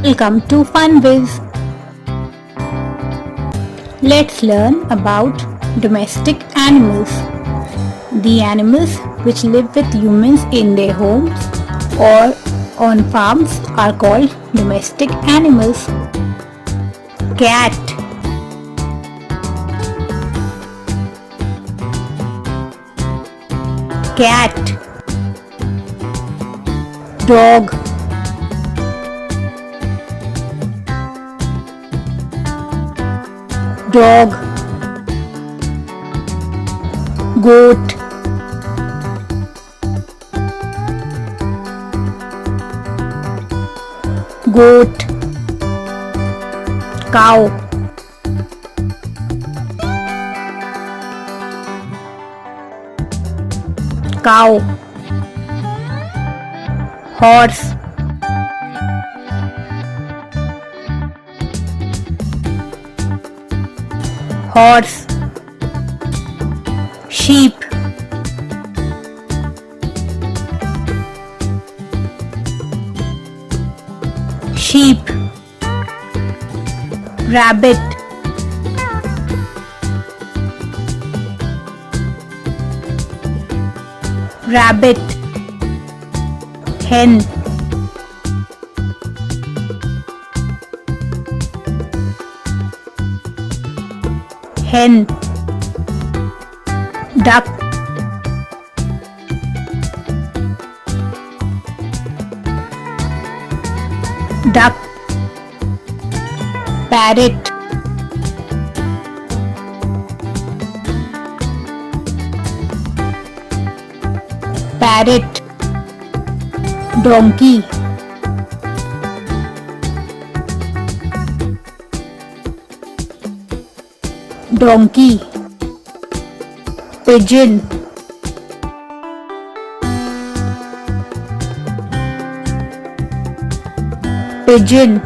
Welcome to Fun Vizz. Let's learn about domestic animals. The animals which live with humans in their homes or on farms are called domestic animals. Cat, cat. Dog, dog. Goat, goat. Cow, cow. Horse, horse. Sheep, sheep. Rabbit, rabbit. Hen, hen. Duck, duck. Parrot, parrot. Donkey, donkey. Pigeon, pigeon.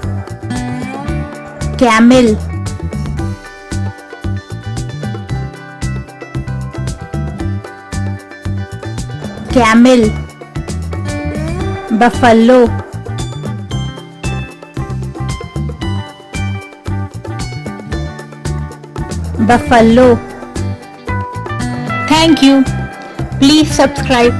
Camel, camel. Buffalo, buffalo. Thank you. Please subscribe.